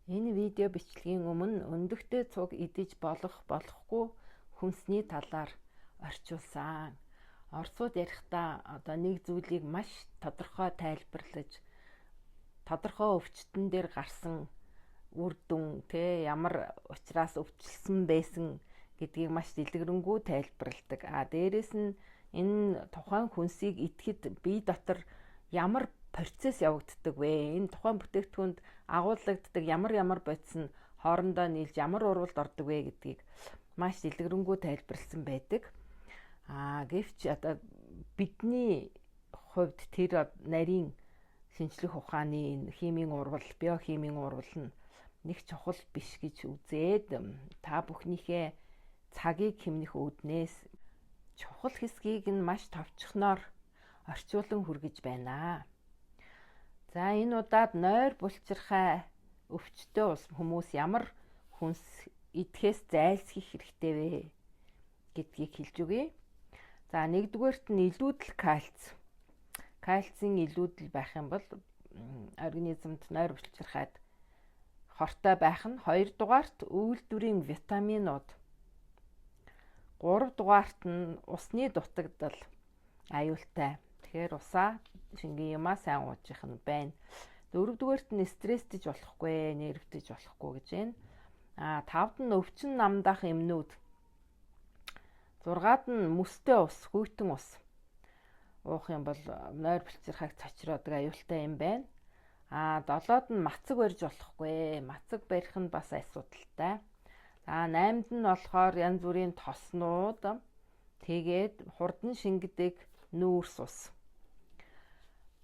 Энэ видео бичлэгийн өмнө өндөгтэй цуг идэж болохгүй хүнсний талаар орчуулсан. Оросууд ярихдаа нэг зүйлийг маш тодорхой тайлбарлаж, тодорхой өвчтөн дээр гарсан үр дүн, ямар учраас өвчлсөн байсан гэдгийг маш дэлгэрэнгүй тайлбарладаг. Дээрэс нь энэ тухайн хүнсийг идэхэд бие дотор ямар процесс явагддаг вэ? Энэ тухайн бүтээгдэхүүнд агуулгаддаг ямар бодис нь хоорондоо нийлж ямар урвалд ордог вэ гэдгийг маш дэлгэрэнгүй тайлбарлсан байдаг. Гэвч бидний хувьд тэр нарийн шинжлэх ухааны химийн урвал, биохимийн урвал нь нэг чухал биш гэж үзээд та бүхнийхээ цагийг хэмнэх үүднээс чухал хэсгийг нь маш товчхоноор орчуулан хүргэж байна. За энэ удаад нойр булчирхай өвчтөе хүмүүс ямар хүнс идэхээс зайлсхийх хэрэгтэй вэ гэдгийг хэлж өгье. За нэгдүгээрт нь илүүдэл кальц. Кальцийн илүүдэл байх юм бол организмд нойр булчирхайд хортой байх нь. Хоёрдугаарт үйлдвэрийн витаминууд. Гуравдугаарт нь усны дутагдал аюултай. Тэгэхээр усаа шингийн юмаа сайн уучих нь байна. Дөрөвдүгээрт нь стресстэж болохгүй, нервтэж болохгүй гэж байна. Тавд нь өвчин намдаах эмнүүд. Зургаад нь мөстэй ус, хүйтэн ус уух юм бол нойр булчирхайг цочроодог аюултай юм байна. Долоод нь мацаг барьж болохгүй. Мацаг барих нь бас асуудалтай. Наймд нь болохоор янз бүрийн тоснууд, тэгээд хурдан шингэдэг нүүрс ус.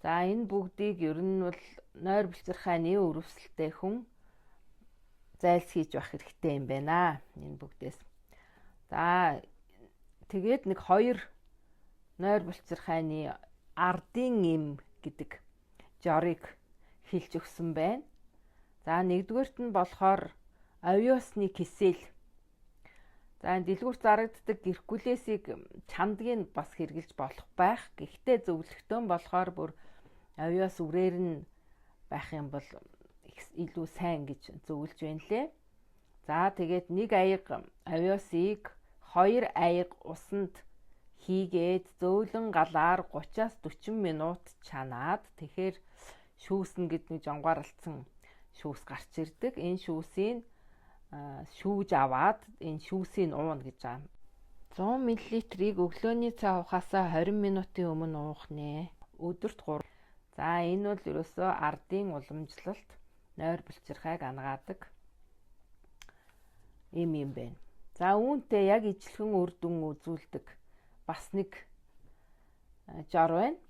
Энэ бүгдийг ер нь бол нойр булчирхайны өрөвсөлтэй хүн зайлсхийж байх хэрэгтэй юм байна. Энэ бүгдээс. Тэгээд нэг хоёр нойр булчирхайны ардын эм гэдэг жорыг хэлж өгсөн байна. Нэгдүгээрт нь болохоор овёсны кисэл. Дэлгүүрт зарагддаг геркулесийг чандгийг бас хэрглэж болох байх. Гэхдээ зөвлөгтөө болохоор бүр овёс үрээр нь байх юм бол илүү сайн гэж зөвлөж байна лээ. Тэгээд нэг аяга овёсыг 2 аяга усанд хийгээд зөөлөн галаар 30-40 минут чанаад тэгэхээр шүүснэ гэдэг нэг жонгооролцсон шүүс гарч ирдэг. Энэ шүүсийг шүүж аваад энэ шүүсийг ууна гэж байгаа. 100 мл-ийг өглөөний цай уухаасаа 20 минутын өмнө уух нэ. Өдөрт 3. Энэ бол ерөөсөө ардын уламжлалт, нойр булчирхайг ангаадаг юм байна. Үүнтэй яг ижилхэн үр дүн үзүүлдэг бас нэг жор байна.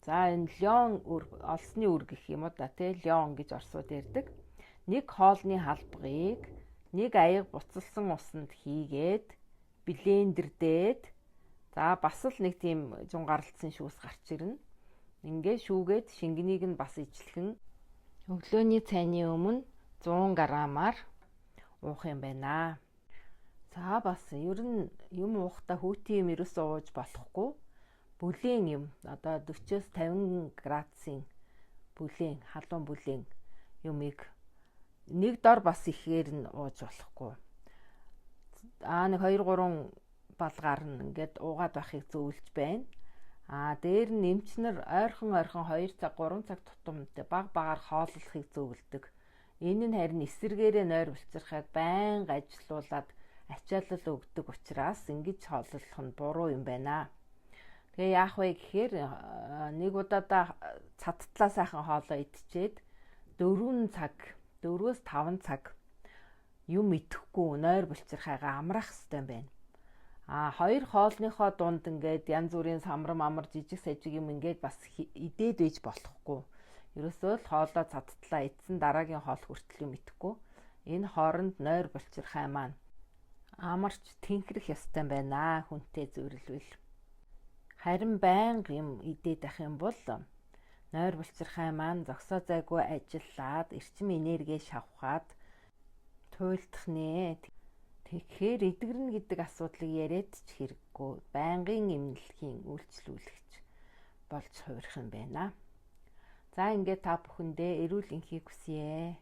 Энэ леон олсны үр гэх юм уу леон гэж орсууд ярьдаг. Нэг хоолны халбагыг нэг аяга буцалсан усанд хийгээд блендер дээд бас л нэг тийм жунгаарлцсан шүүс гарч ирнэ. Ингээд шүүгээд шингэнийг нь бас ижилхэн өглөөний цайны өмнө 100 грамаар уух юм байна. Бас ер нь юм уухтаа хүйтэн юм ерөөсөө ууж болохгүй. Бүлээн юм 40-50 градусын бүлээн, халуун бүлээн юмыг нэг дор бас ихээр нь ууж болохгүй. Нэг 2-3 балгаар нь ингээд уугаад байхыг зөвлөж байна. Дээр нь эмчнэр ойрхон 2 цаг 3 цаг тутамд багаар хооллохыг зөвлөдөг. Энэ нь харин эсэргээрээ нойр булчирхайг байнга ажилуулад ачаалал өгдөг учраас ингэж хооллох нь буруу юм байна. Тэгээ яах вэ гэхээр нэг удаадаа цадтлаа сайхан хоолоо идчихэд 4-5 цаг юм идэхгүй нойр булчирхайгаа амраах хэрэгтэй байна. 2 хоолныхоо дунд ингээд янз бүрийн самрам жижиг сажиг юм ингээд бас идээд байж болохгүй. Ерөөсөө л хоолоо цадтлаа идсэн дараагийн хоол хүртэл юм идэхгүй. Энэ хооронд нойр булчирхай маань амарч тэнхрэх ёстой байна хүнтэй зөвлөвөл. Харин байнга юм идээд ах юм бол нойр булчирхай маань зогсоо зайгүй ажиллаад эрчим энерги шавхаад туйлдах нэ. Тэгэхээр эдгэрнэ гэдэг асуудлыг яриад ч хэрэггүй. Байнгын эмнэлгийн үйлчлүүлэгч болж хувирах юм байна. Ингээд та бүхэндээ эрүүл энхийг хүсье.